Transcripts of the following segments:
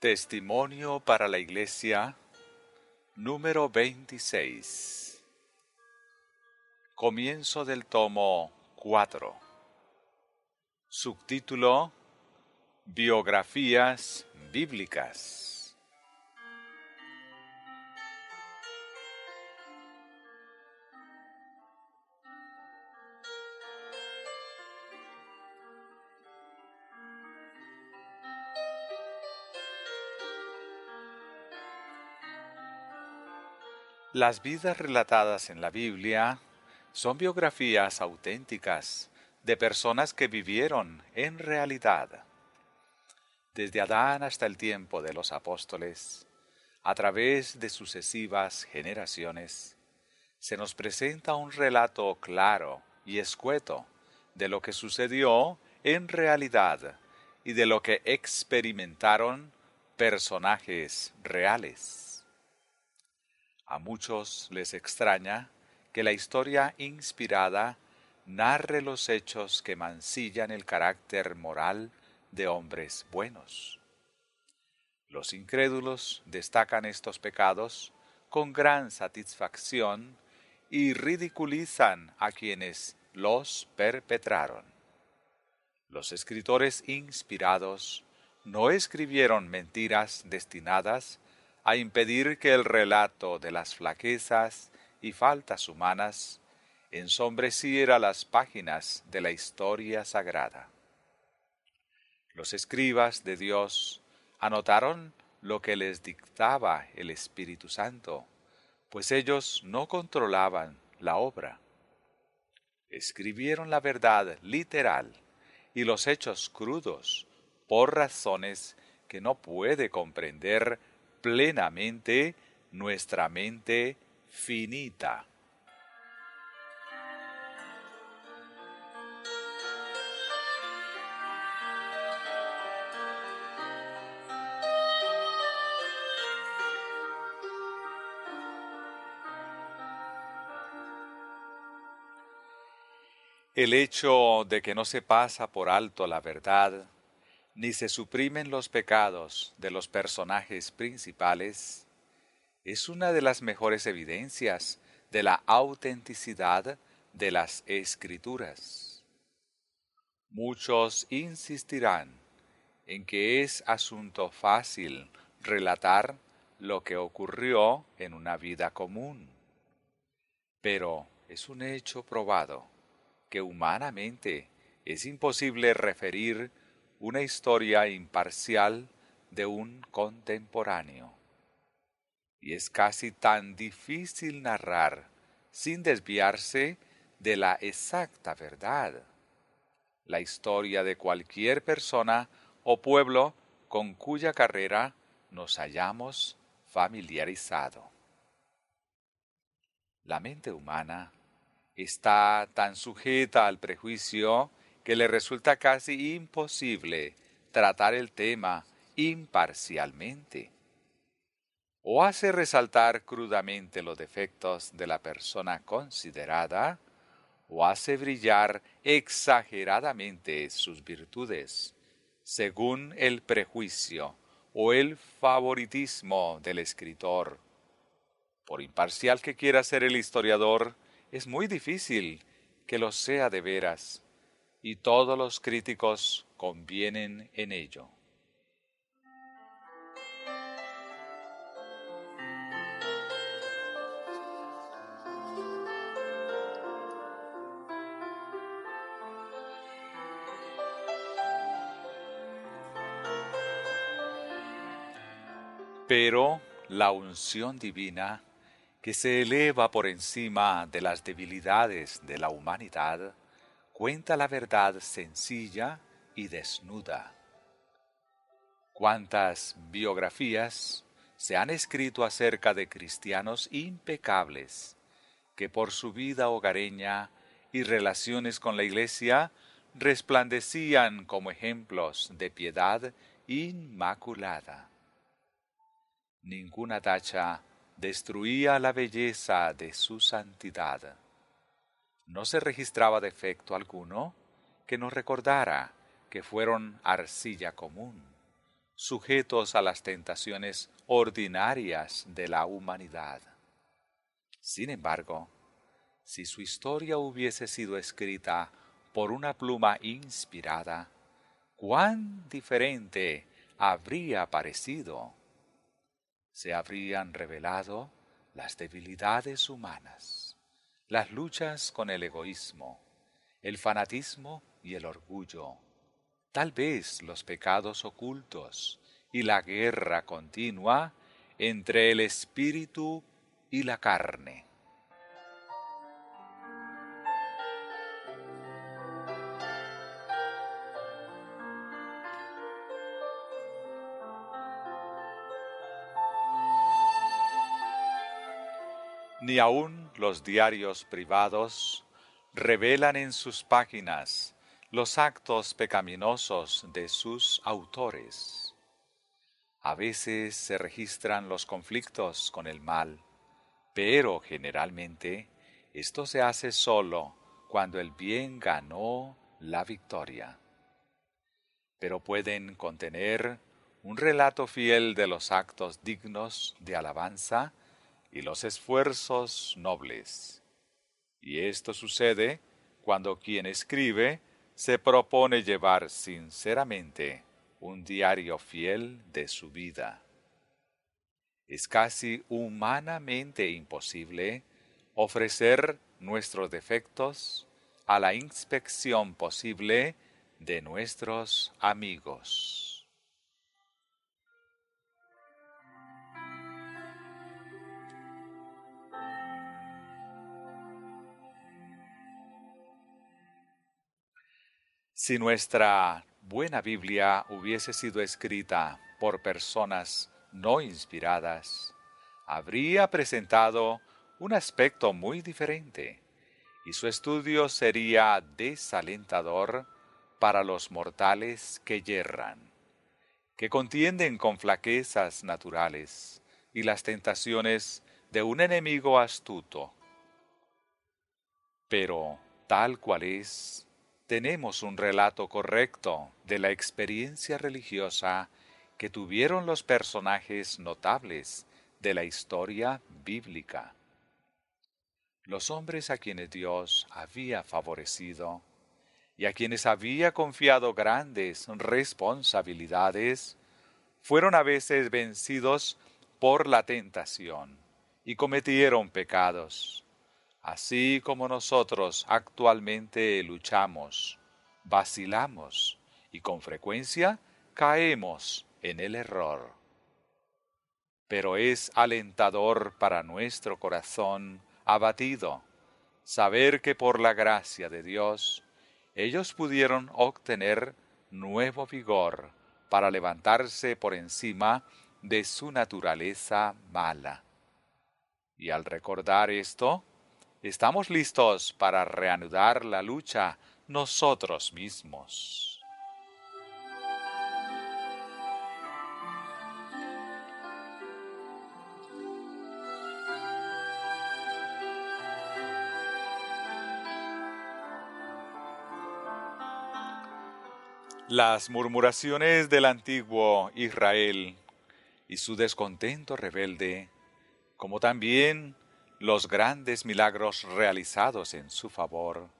Testimonio para la Iglesia, número 26. Comienzo del tomo 4. Subtítulo: Biografías bíblicas. Las vidas relatadas en la Biblia son biografías auténticas de personas que vivieron en realidad. Desde Adán hasta el tiempo de los apóstoles, a través de sucesivas generaciones, se nos presenta un relato claro y escueto de lo que sucedió en realidad y de lo que experimentaron personajes reales. A muchos les extraña que la historia inspirada narre los hechos que mancillan el carácter moral de hombres buenos. Los incrédulos destacan estos pecados con gran satisfacción y ridiculizan a quienes los perpetraron. Los escritores inspirados no escribieron mentiras destinadas a impedir que el relato de las flaquezas y faltas humanas ensombreciera las páginas de la historia sagrada. Los escribas de Dios anotaron lo que les dictaba el Espíritu Santo, pues ellos no controlaban la obra. Escribieron la verdad literal y los hechos crudos por razones que no puede comprender plenamente nuestra mente finita. El hecho de que no se pasa por alto la verdad, ni se suprimen los pecados de los personajes principales, es una de las mejores evidencias de la autenticidad de las Escrituras. Muchos insistirán en que es asunto fácil relatar lo que ocurrió en una vida común, pero es un hecho probado que humanamente es imposible referir una historia imparcial de un contemporáneo. Y es casi tan difícil narrar sin desviarse de la exacta verdad la historia de cualquier persona o pueblo con cuya carrera nos hayamos familiarizado. La mente humana está tan sujeta al prejuicio que le resulta casi imposible tratar el tema imparcialmente. O hace resaltar crudamente los defectos de la persona considerada, o hace brillar exageradamente sus virtudes, según el prejuicio o el favoritismo del escritor. Por imparcial que quiera ser el historiador, es muy difícil que lo sea de veras, y todos los críticos convienen en ello. Pero la unción divina, que se eleva por encima de las debilidades de la humanidad, cuenta la verdad sencilla y desnuda. ¿Cuántas biografías se han escrito acerca de cristianos impecables que por su vida hogareña y relaciones con la Iglesia resplandecían como ejemplos de piedad inmaculada? Ninguna tacha destruía la belleza de su santidad. No se registraba defecto alguno que nos recordara que fueron arcilla común, sujetos a las tentaciones ordinarias de la humanidad. Sin embargo, si su historia hubiese sido escrita por una pluma inspirada, ¿cuán diferente habría parecido? Se habrían revelado las debilidades humanas, las luchas con el egoísmo, el fanatismo y el orgullo, tal vez los pecados ocultos y la guerra continua entre el espíritu y la carne. Ni aun los diarios privados revelan en sus páginas los actos pecaminosos de sus autores. A veces se registran los conflictos con el mal, pero generalmente esto se hace solo cuando el bien ganó la victoria. Pero pueden contener un relato fiel de los actos dignos de alabanza y los esfuerzos nobles. Y esto sucede cuando quien escribe se propone llevar sinceramente un diario fiel de su vida. Es casi humanamente imposible ofrecer nuestros defectos a la inspección posible de nuestros amigos. Si nuestra buena Biblia hubiese sido escrita por personas no inspiradas, habría presentado un aspecto muy diferente, y su estudio sería desalentador para los mortales que yerran, que contienden con flaquezas naturales y las tentaciones de un enemigo astuto. Pero, tal cual es, tenemos un relato correcto de la experiencia religiosa que tuvieron los personajes notables de la historia bíblica. Los hombres a quienes Dios había favorecido y a quienes había confiado grandes responsabilidades, fueron a veces vencidos por la tentación y cometieron pecados, así como nosotros actualmente luchamos, vacilamos y con frecuencia caemos en el error. Pero es alentador para nuestro corazón abatido saber que por la gracia de Dios ellos pudieron obtener nuevo vigor para levantarse por encima de su naturaleza mala. Y al recordar esto, estamos listos para reanudar la lucha nosotros mismos. Las murmuraciones del antiguo Israel y su descontento rebelde, como también los grandes milagros realizados en su favor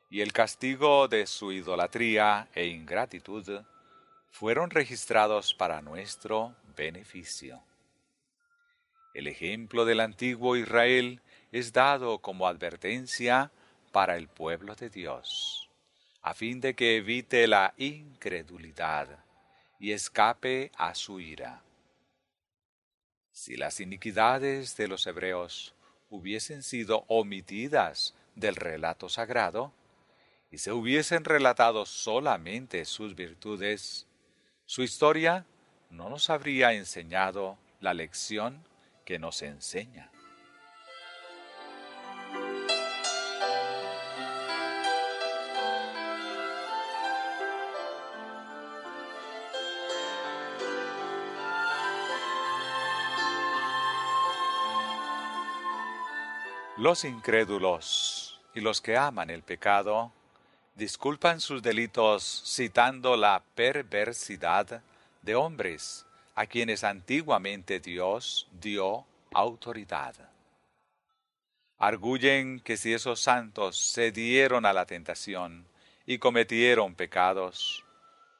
y el castigo de su idolatría e ingratitud, fueron registrados para nuestro beneficio. El ejemplo del antiguo Israel es dado como advertencia para el pueblo de Dios, a fin de que evite la incredulidad y escape a su ira. Si las iniquidades de los hebreos hubiesen sido omitidas del relato sagrado, y se hubiesen relatado solamente sus virtudes, su historia no nos habría enseñado la lección que nos enseña. Los incrédulos y los que aman el pecado disculpan sus delitos citando la perversidad de hombres a quienes antiguamente Dios dio autoridad. Arguyen que si esos santos cedieron a la tentación y cometieron pecados,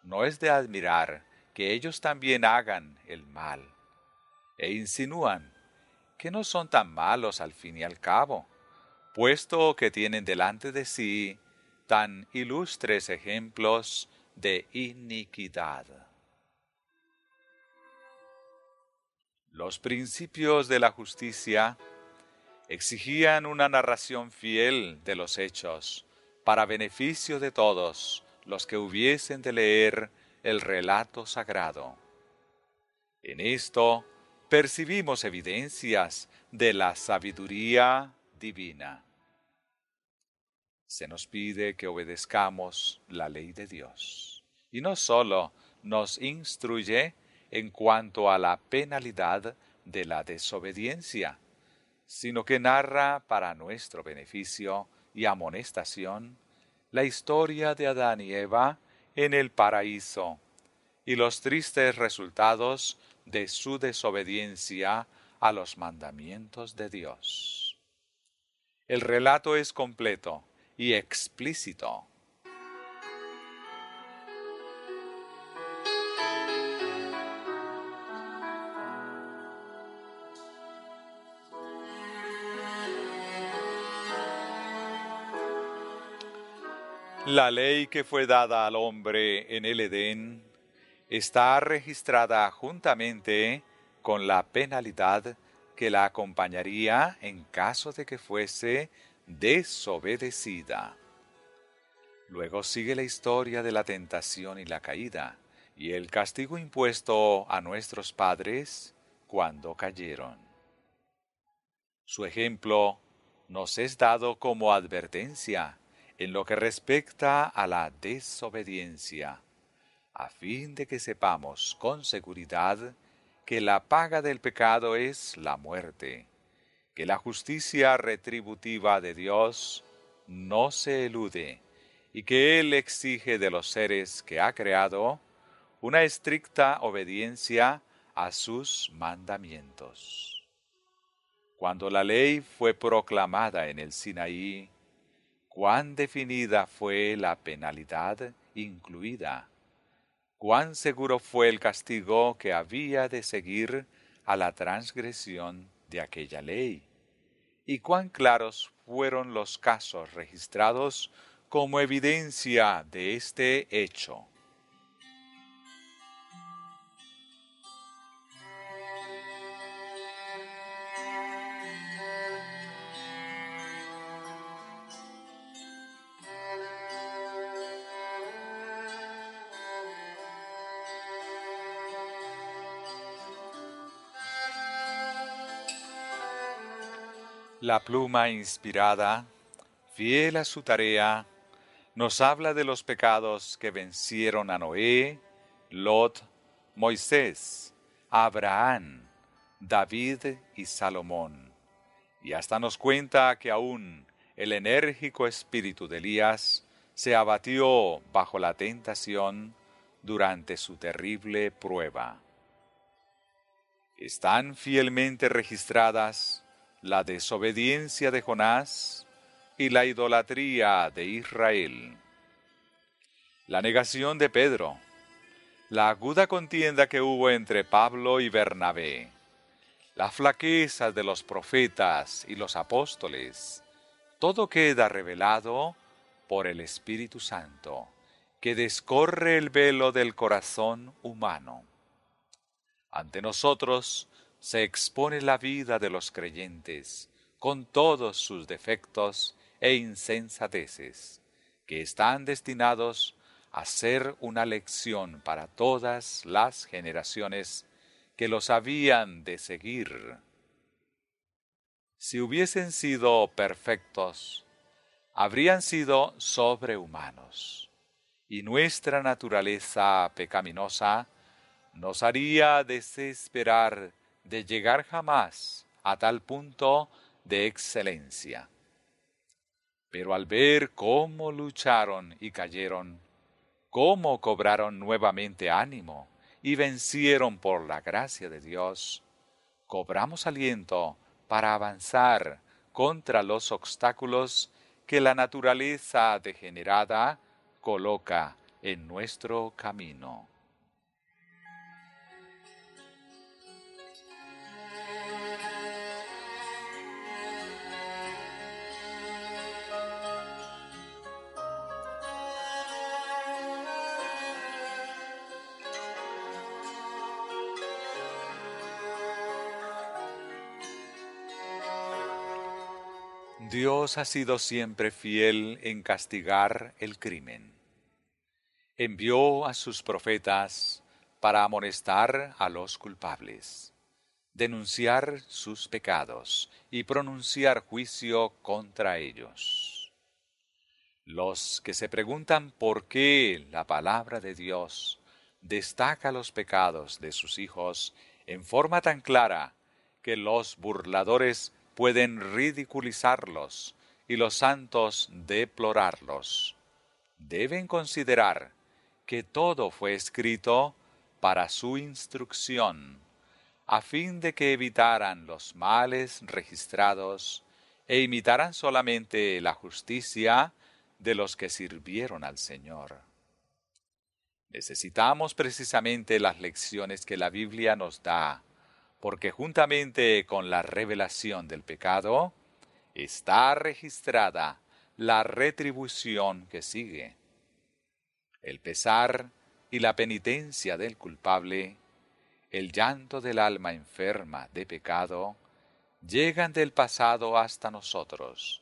no es de admirar que ellos también hagan el mal, e insinúan que no son tan malos al fin y al cabo, puesto que tienen delante de sí tan ilustres ejemplos de iniquidad. Los principios de la justicia exigían una narración fiel de los hechos para beneficio de todos los que hubiesen de leer el relato sagrado. En esto percibimos evidencias de la sabiduría divina. Se nos pide que obedezcamos la ley de Dios, y no sólo nos instruye en cuanto a la penalidad de la desobediencia, sino que narra para nuestro beneficio y amonestación la historia de Adán y Eva en el paraíso y los tristes resultados de su desobediencia a los mandamientos de Dios. El relato es completo y explícito. La ley que fue dada al hombre en el Edén está registrada juntamente con la penalidad que la acompañaría en caso de que fuese desobedecida. Luego sigue la historia de la tentación y la caída, y el castigo impuesto a nuestros padres cuando cayeron. Su ejemplo nos es dado como advertencia en lo que respecta a la desobediencia, a fin de que sepamos con seguridad que la paga del pecado es la muerte, que la justicia retributiva de Dios no se elude y que Él exige de los seres que ha creado una estricta obediencia a sus mandamientos. Cuando la ley fue proclamada en el Sinaí, cuán definida fue la penalidad incluida, cuán seguro fue el castigo que había de seguir a la transgresión de aquella ley, y cuán claros fueron los casos registrados como evidencia de este hecho. La pluma inspirada, fiel a su tarea, nos habla de los pecados que vencieron a Noé, Lot, Moisés, Abraham, David y Salomón, y hasta nos cuenta que aún el enérgico espíritu de Elías se abatió bajo la tentación durante su terrible prueba. Están fielmente registradas la desobediencia de Jonás y la idolatría de Israel, la negación de Pedro, la aguda contienda que hubo entre Pablo y Bernabé, la flaqueza de los profetas y los apóstoles, todo queda revelado por el Espíritu Santo, que descorre el velo del corazón humano. Ante nosotros se expone la vida de los creyentes, con todos sus defectos e insensateces, que están destinados a ser una lección para todas las generaciones que los habían de seguir. Si hubiesen sido perfectos, habrían sido sobrehumanos, y nuestra naturaleza pecaminosa nos haría desesperar de llegar jamás a tal punto de excelencia. Pero al ver cómo lucharon y cayeron, cómo cobraron nuevamente ánimo y vencieron por la gracia de Dios, cobramos aliento para avanzar contra los obstáculos que la naturaleza degenerada coloca en nuestro camino. Dios ha sido siempre fiel en castigar el crimen. Envió a sus profetas para amonestar a los culpables, denunciar sus pecados y pronunciar juicio contra ellos. Los que se preguntan por qué la palabra de Dios destaca los pecados de sus hijos en forma tan clara que los burladores pueden ridiculizarlos y los santos deplorarlos, deben considerar que todo fue escrito para su instrucción, a fin de que evitaran los males registrados e imitaran solamente la justicia de los que sirvieron al Señor. Necesitamos precisamente las lecciones que la Biblia nos da, porque juntamente con la revelación del pecado está registrada la retribución que sigue. El pesar y la penitencia del culpable, el llanto del alma enferma de pecado, llegan del pasado hasta nosotros,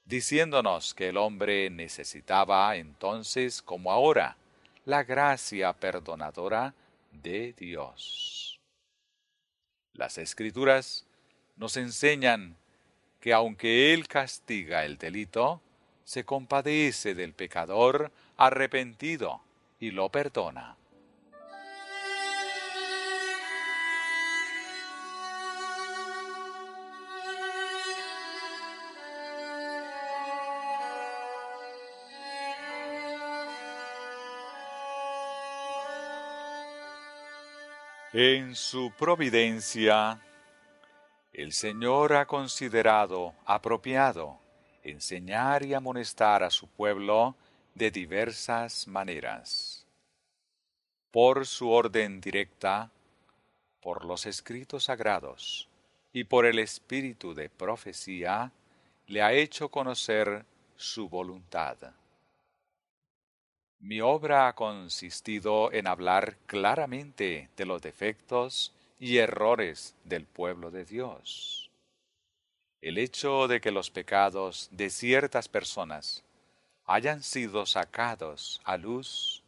diciéndonos que el hombre necesitaba entonces, como ahora, la gracia perdonadora de Dios. Las Escrituras nos enseñan que aunque Él castiga el delito, se compadece del pecador arrepentido y lo perdona. En su providencia, el Señor ha considerado apropiado enseñar y amonestar a su pueblo de diversas maneras. Por su orden directa, por los escritos sagrados y por el espíritu de profecía, le ha hecho conocer su voluntad. Mi obra ha consistido en hablar claramente de los defectos y errores del pueblo de Dios. El hecho de que los pecados de ciertas personas hayan sido sacados a luz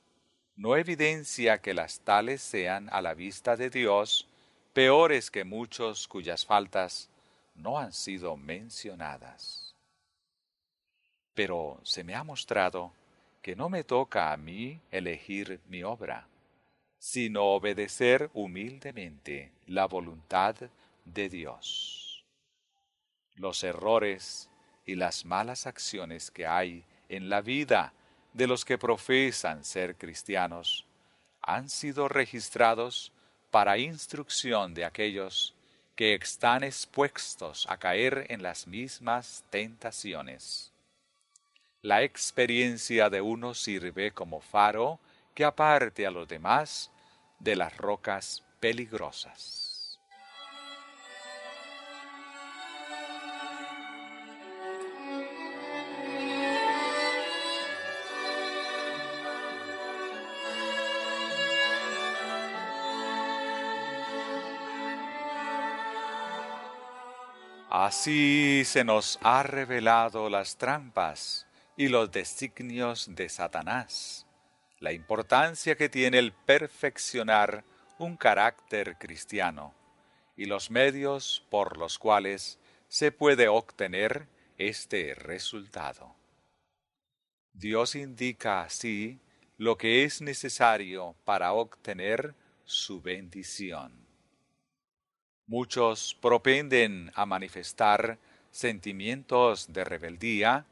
no evidencia que las tales sean a la vista de Dios peores que muchos cuyas faltas no han sido mencionadas. Pero se me ha mostrado que no me toca a mí elegir mi obra, sino obedecer humildemente la voluntad de Dios. Los errores y las malas acciones que hay en la vida de los que profesan ser cristianos han sido registrados para instrucción de aquellos que están expuestos a caer en las mismas tentaciones. La experiencia de uno sirve como faro que aparte a los demás de las rocas peligrosas. Así se nos ha revelado las trampas y los designios de Satanás, la importancia que tiene el perfeccionar un carácter cristiano y los medios por los cuales se puede obtener este resultado. Dios indica así lo que es necesario para obtener su bendición. Muchos propenden a manifestar sentimientos de rebeldía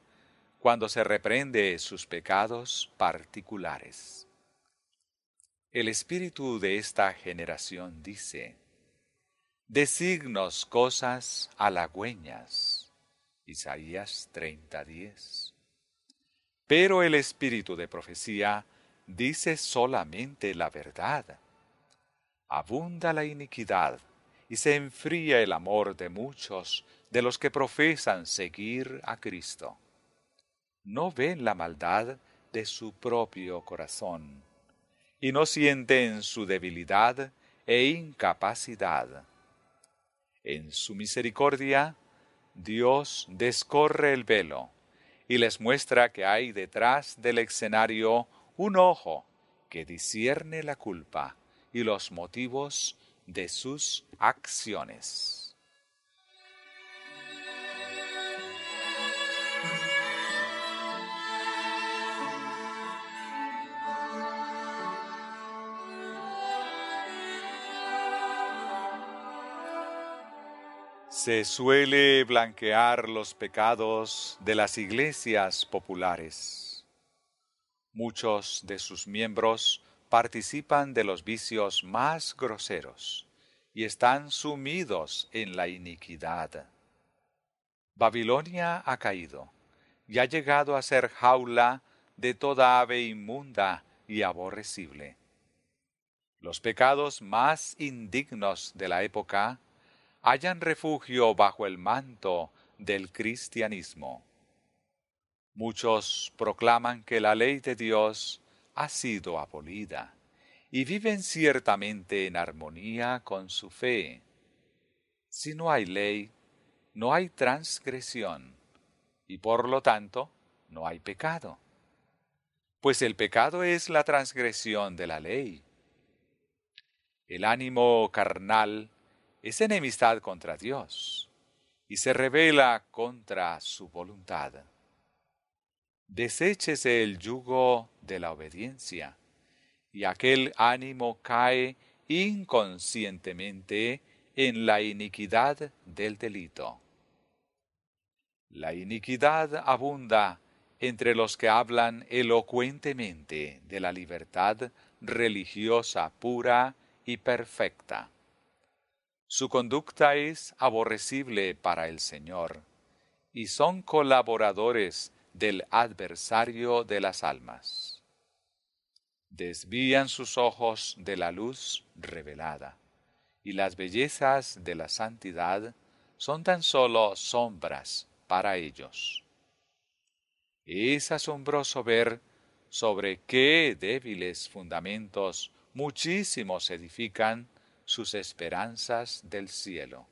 cuando se reprende sus pecados particulares. El espíritu de esta generación dice: designos cosas halagüeñas. Isaías 30:10. Pero el espíritu de profecía dice solamente la verdad. Abunda la iniquidad y se enfría el amor de muchos de los que profesan seguir a Cristo. No ven la maldad de su propio corazón y no sienten su debilidad e incapacidad. En su misericordia, Dios descorre el velo y les muestra que hay detrás del escenario un ojo que discierne la culpa y los motivos de sus acciones. Se suele blanquear los pecados de las iglesias populares. Muchos de sus miembros participan de los vicios más groseros y están sumidos en la iniquidad. Babilonia ha caído y ha llegado a ser jaula de toda ave inmunda y aborrecible. Los pecados más indignos de la época hallan refugio bajo el manto del cristianismo. Muchos proclaman que la ley de Dios ha sido abolida y viven ciertamente en armonía con su fe. Si no hay ley, no hay transgresión y por lo tanto no hay pecado. Pues el pecado es la transgresión de la ley. El ánimo carnal es enemistad contra Dios y se rebela contra su voluntad. Deséchese el yugo de la obediencia, y aquel ánimo cae inconscientemente en la iniquidad del delito. La iniquidad abunda entre los que hablan elocuentemente de la libertad religiosa pura y perfecta. Su conducta es aborrecible para el Señor, y son colaboradores del adversario de las almas. Desvían sus ojos de la luz revelada, y las bellezas de la santidad son tan solo sombras para ellos. Es asombroso ver sobre qué débiles fundamentos muchísimos edifican sus esperanzas del cielo.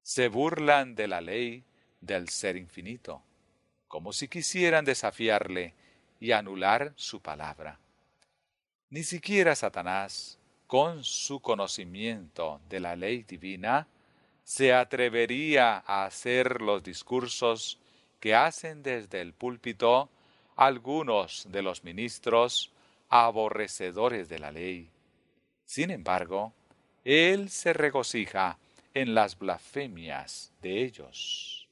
Se burlan de la ley del Ser Infinito, como si quisieran desafiarle y anular su palabra. Ni siquiera Satanás, con su conocimiento de la ley divina, se atrevería a hacer los discursos que hacen desde el púlpito algunos de los ministros aborrecedores de la ley. Sin embargo, él se regocija en las blasfemias de ellos.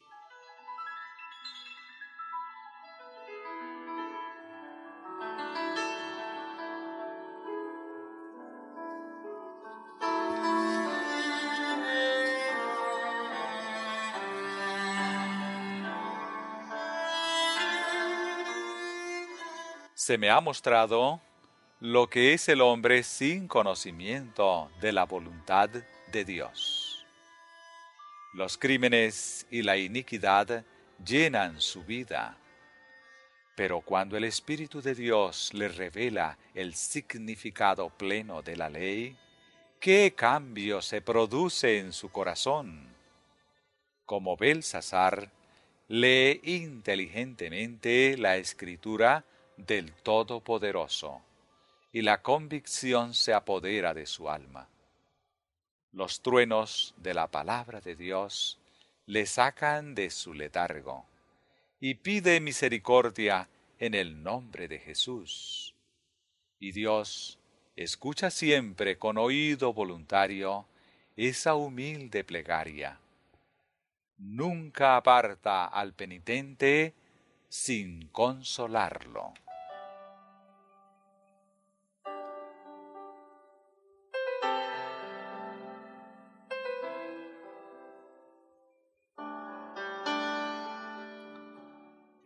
Se me ha mostrado lo que es el hombre sin conocimiento de la voluntad de Dios. Los crímenes y la iniquidad llenan su vida, pero cuando el Espíritu de Dios le revela el significado pleno de la ley, ¿qué cambio se produce en su corazón? Como Belsasar, lee inteligentemente la Escritura del Todopoderoso, y la convicción se apodera de su alma. Los truenos de la palabra de Dios le sacan de su letargo, y pide misericordia en el nombre de Jesús. Y Dios escucha siempre con oído voluntario esa humilde plegaria. Nunca aparta al penitente sin consolarlo.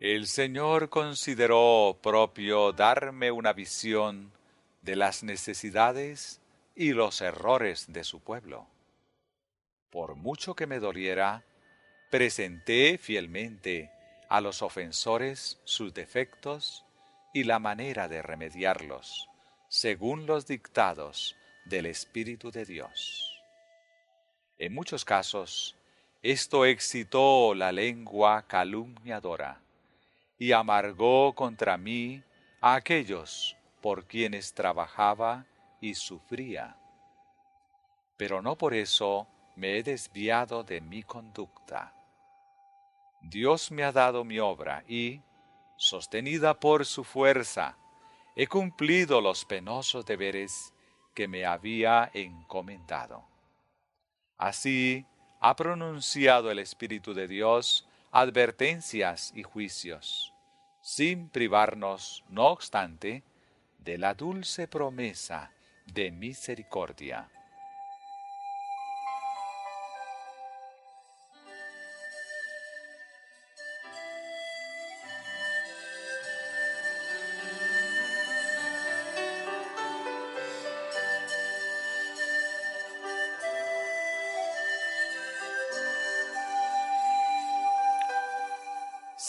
El Señor consideró propio darme una visión de las necesidades y los errores de su pueblo. Por mucho que me doliera, presenté fielmente a los ofensores sus defectos y la manera de remediarlos, según los dictados del Espíritu de Dios. En muchos casos, esto excitó la lengua calumniadora y amargó contra mí a aquellos por quienes trabajaba y sufría. Pero no por eso me he desviado de mi conducta. Dios me ha dado mi obra y, sostenida por su fuerza, he cumplido los penosos deberes que me había encomendado. Así ha pronunciado el Espíritu de Dios advertencias y juicios, sin privarnos, no obstante, de la dulce promesa de misericordia.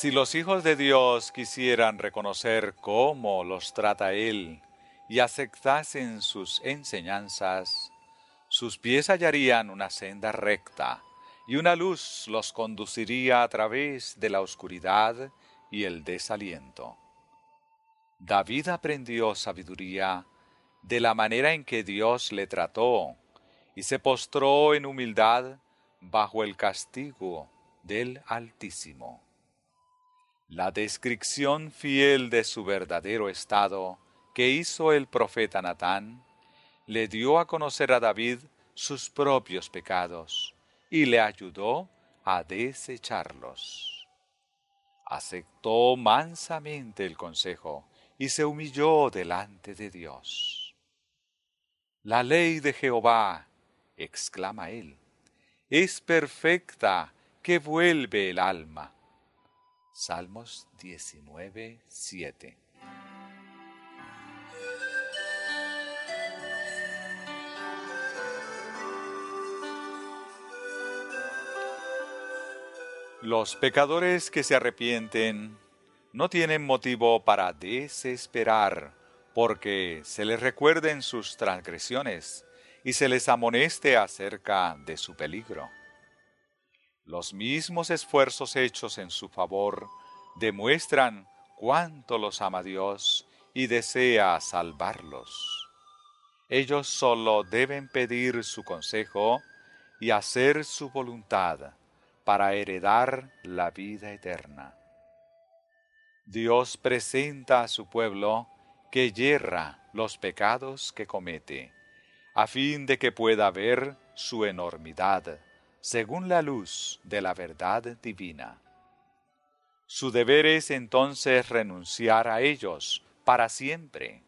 Si los hijos de Dios quisieran reconocer cómo los trata Él y aceptasen sus enseñanzas, sus pies hallarían una senda recta y una luz los conduciría a través de la oscuridad y el desaliento. David aprendió sabiduría de la manera en que Dios le trató y se postró en humildad bajo el castigo del Altísimo. La descripción fiel de su verdadero estado que hizo el profeta Natán le dio a conocer a David sus propios pecados y le ayudó a desecharlos. Aceptó mansamente el consejo y se humilló delante de Dios. La ley de Jehová, exclama él, es perfecta que vuelve el alma. Salmos 19, 7. Los pecadores que se arrepienten no tienen motivo para desesperar, porque se les recuerden sus transgresiones y se les amoneste acerca de su peligro. Los mismos esfuerzos hechos en su favor demuestran cuánto los ama Dios y desea salvarlos. Ellos solo deben pedir su consejo y hacer su voluntad para heredar la vida eterna. Dios presenta a su pueblo que yerra los pecados que comete, a fin de que pueda ver su enormidad, según la luz de la verdad divina. Su deber es entonces renunciar a ellos para siempre.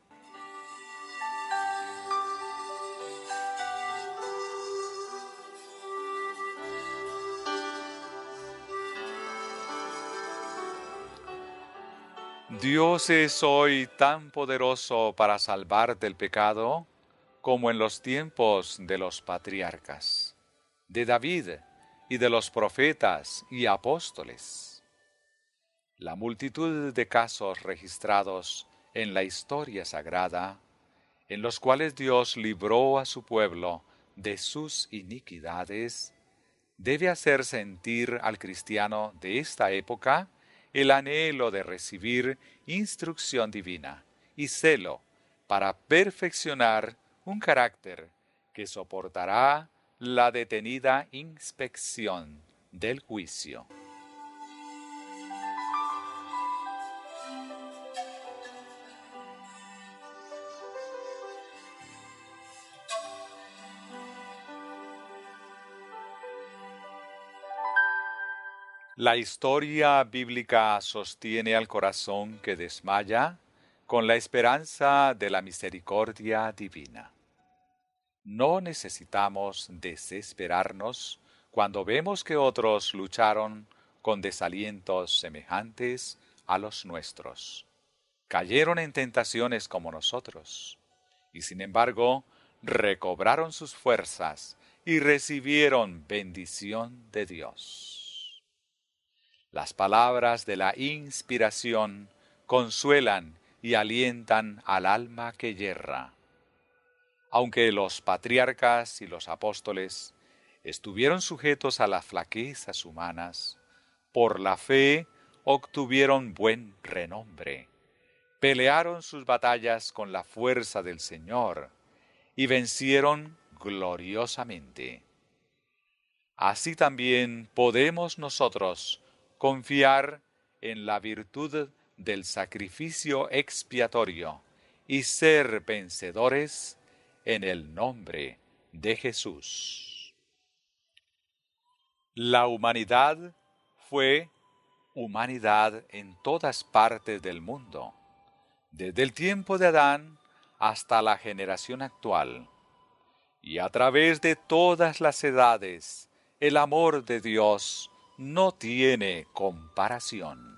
Dios es hoy tan poderoso para salvar del pecado como en los tiempos de los patriarcas, de David y de los profetas y apóstoles. La multitud de casos registrados en la historia sagrada, en los cuales Dios libró a su pueblo de sus iniquidades, debe hacer sentir al cristiano de esta época el anhelo de recibir instrucción divina y celo para perfeccionar un carácter que soportará la detenida inspección del juicio. La historia bíblica sostiene al corazón que desmaya con la esperanza de la misericordia divina. No necesitamos desesperarnos cuando vemos que otros lucharon con desalientos semejantes a los nuestros. Cayeron en tentaciones como nosotros, y sin embargo recobraron sus fuerzas y recibieron bendición de Dios. Las palabras de la inspiración consuelan y alientan al alma que yerra. Aunque los patriarcas y los apóstoles estuvieron sujetos a las flaquezas humanas, por la fe obtuvieron buen renombre, pelearon sus batallas con la fuerza del Señor y vencieron gloriosamente. Así también podemos nosotros confiar en la virtud del sacrificio expiatorio y ser vencedores en el nombre de Jesús. La humanidad fue humanidad en todas partes del mundo, desde el tiempo de Adán hasta la generación actual, y a través de todas las edades, el amor de Dios no tiene comparación.